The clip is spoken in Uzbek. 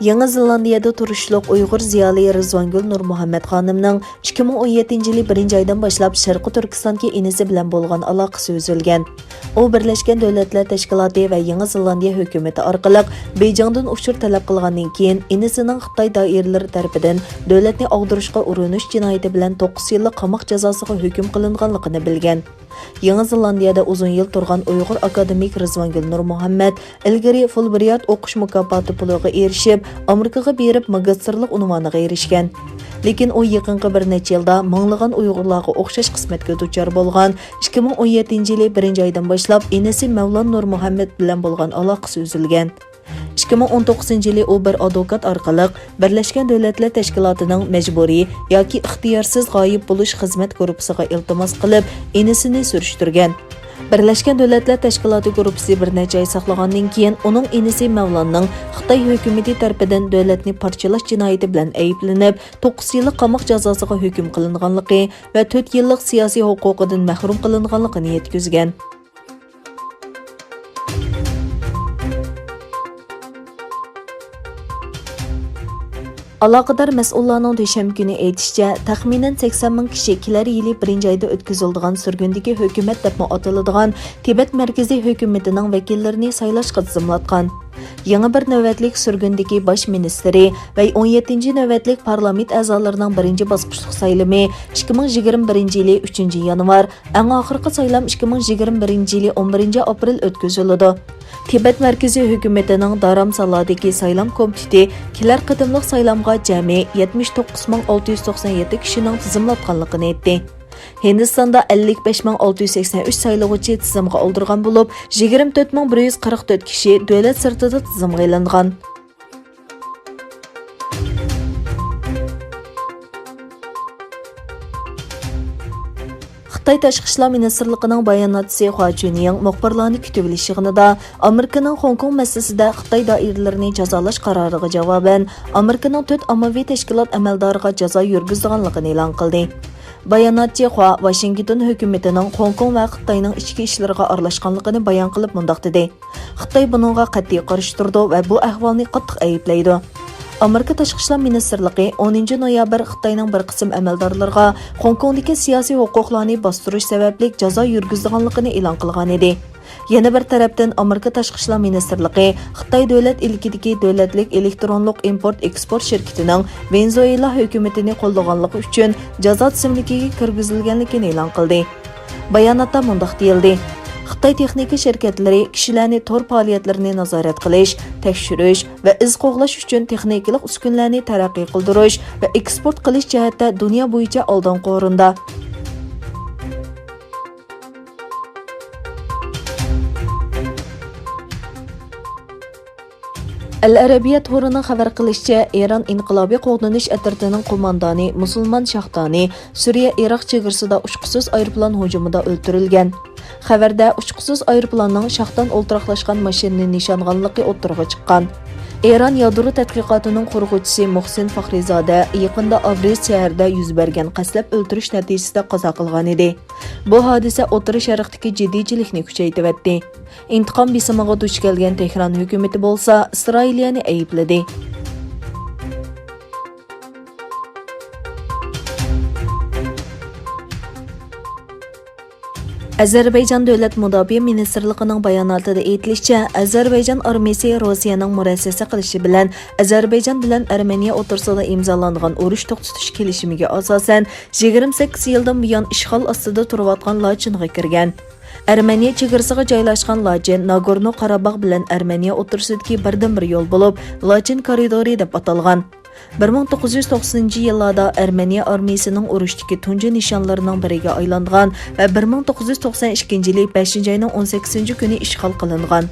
Yeni Zelandiyada turuşluq Uighurziyalı Rizvangul Nur Muhammed xanımның 2017-yili 1 aydan başlap Şərqi Türkistandakı inisi bilan bolğan aloqasi üzülgən. O Birləşmiş Dövlətlər Təşkilatı və Yeni Zelandiya hökuməti arqalıq Beyjingdən uçur tələb qılğandan keyin inisinin Xitay dairələri tərəfindən dövlətni ağdırışqa urunish cinayəti bilan 9 yıllık qamaq cazasıga hökm qılınğanlığını bilgən. Yeni Zelandiyada uzun yıl turgan Uyghur akademik Rizvangul Nur Muhammed ilgari Fulbright o'qish mukofoti puliga erishib, Amerikaga berib magistrlik unvoniga erishgan. Lekin o yaqinqi bir necha yilda minglagan Uyg'urlarga o'xshash qismatga duchor bo'lgan 2017-yili 1 oydan boshlab inisi Mavlon Nur Muhammed bilan bo'lgan aloqasi uzilgan. 2019-yili u bir advokat orqali Birlashgan Davlatlar Tashkilotining majburiy yoki ixtiyorsiz g'oyib bo'lish xizmat guruhiga iltimos qilib, inisini surishtirgan. Birlashgan Davlatlar Tashkiloti guruhi bir necha oy saqlagandan keyin uning inisi Mavlonning Xitoy hukumati tomonidan davlatni parchalash jinoyati bilan ayblanib, 9 yillik qamoq jazosiga hukm qilinganligi va 4 yillik siyosiy huquqidan mahrum qilinganligini yetkazgan. Aloqador mas'ullarning dushanba kuni aytishicha, taxminan 80 ming kishi kelar yili 1 oyda o'tkaziladigan sürgündəki hukumat deb ataladigan Tibet markaziy hukumatining vakillarini saylashga tizimlatgan. Yangi bir navbatlik sürgündəki bosh ministri va 17 navbatlik parlament a'zolarining birinchi bosqichlik saylimi 2021-yili 3-yanvar, eng oxirgi saylam 2021-yili 11 aprel o'tkaziladi. Tibet markaziy hukumatining Daram saladagi saylam komiteti kelar qadimliq saylamga jami 79697 kishining tizimlatganligini aytdi. Hindistonda 55683 saylovchi tizimga oldirgan bo'lib, 24144 kishi davlat sirtida tizimga aylangan. Xitay Tashqi ishlar ministrligining bayonotchisi Hua Chunying muxbirlarni kutib olish yig'inida Amerikaning Hong Kong masalasida Xitoy doiralarini jazolash qaroriga javoban Amerikaning 4 ommaviy tashkilot amaldoriga jazo yurgizganligini e'lon qildi. Bayonotchi Hua Washington hukumatining Hong Kong va Xitoyning ichki ishlariga aralashganligini bayon qilib mundaq dedi. Xitoy buningga qat'iy qarshi turdi va bu ahvolni qattiq ayiblaydi. Amerika Tashqi ishlar ministrligi 10 noyabr Xitoyning bir qism amaldorlarga Hong Kongdagi siyosiy huquqlarni bostirish sababli jazo yurgizganligini e'lon qilgan edi. Yana bir tarafdan Amerika Tashqi ishlar ministrligi Xitoy davlat ilkidagi davlatlik elektronlik import-eksport shirkatining Venezuela hukumatini qo'llaganligi uchun jazo tizimligiga kirgizilganligini e'lon qildi. Bayonotda mundaq deyildi: Xitoy texnika şirkatlari kishilarni tor faoliyatlarini nazorat qilish, tekshirish va iz qo'g'lash uchun texnikalik uskunlarni taraqqiy qildirish va eksport qilish jihatda dunyo bo'yicha oldingi o'rinda. Al-Arabiya to'rining xabar qilishicha, Eron inqilobiy qo'g'danish atirtining qo'mondoni musulmon Shahdoni Suriya Iroq chegarasida uchqusiz aeroplan hujumida o'ldirilgan. Xabarda uchqusiz aeroplanning Shahdan o'ltiraqlashgan mashinani nishonganligi o'ttirg'a chiqqan. Eron yadro tadqiqotining qurg'uvchisi Muhsin Faxrizoda yaqinda Avriz shahrida yuz bergan qaslab o'ldirish natijasida qazo qilgan edi. Bu hodisa O'rta Sharqdagi jiddiychilikni kuchaytirdi. Intiqom bisimiga duch kelgan Tehron hukumati bo'lsa, Isroiliyani aybladi. ئەزەربەيجان Davlat Mudofaa Ministrligining bayonotida aytilishicha, ئەزەربەيجان ئارمىيىسى Rossiyaning murassasa qilishi bilan ئەزەربەيجان bilan Armeniya o'rtasida imzolangan urush to'xtatish kelishimiga asosan 28 yildan buyon ishg'ol ostida turayotgan Latchinga kirgan. Armeniya chegarasiga joylashgan Lachin Nagorno-Qarabağ bilan Armeniya o'rtasidagi birdan-bir yo'l bo'lib, Lachin koridori deb atalgan. 1990-yillarda Armeniya armiyasining urushdagi tunji nishonlarining biriga aylangan va 1992-yili 5-oyning 18-kuni ishg'ol qilingan.